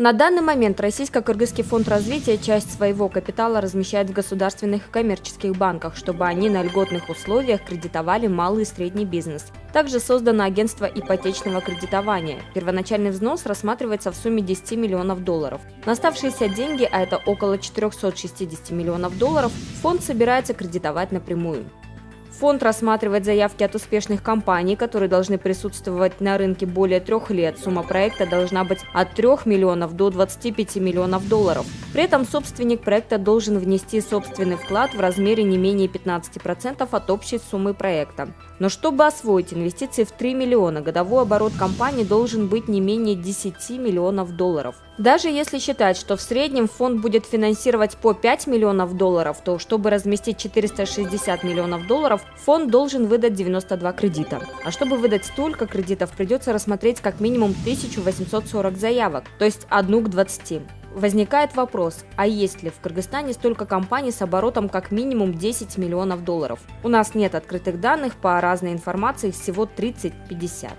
На данный момент Российско-Кыргызский фонд развития часть своего капитала размещает в государственных и коммерческих банках, чтобы они на льготных условиях кредитовали малый и средний бизнес. Также создано агентство ипотечного кредитования. Первоначальный взнос рассматривается в сумме 10 миллионов долларов. На оставшиеся деньги, а это около 460 миллионов долларов, фонд собирается кредитовать напрямую. Фонд рассматривает заявки от успешных компаний, которые должны присутствовать на рынке более 3 лет. Сумма проекта должна быть от 3 миллионов до 25 миллионов долларов. При этом собственник проекта должен внести собственный вклад в размере не менее 15% от общей суммы проекта. Но чтобы освоить инвестиции в 3 миллиона, годовой оборот компании должен быть не менее 10 миллионов долларов. Даже если считать, что в среднем фонд будет финансировать по 5 миллионов долларов, то чтобы разместить 460 миллионов долларов, фонд должен выдать 92 кредита. А чтобы выдать столько кредитов, придется рассмотреть как минимум 1840 заявок, то есть 1 к 20. Возникает вопрос, а есть ли в Кыргызстане столько компаний с оборотом как минимум 10 миллионов долларов? У нас нет открытых данных, по разной информации всего 30-50.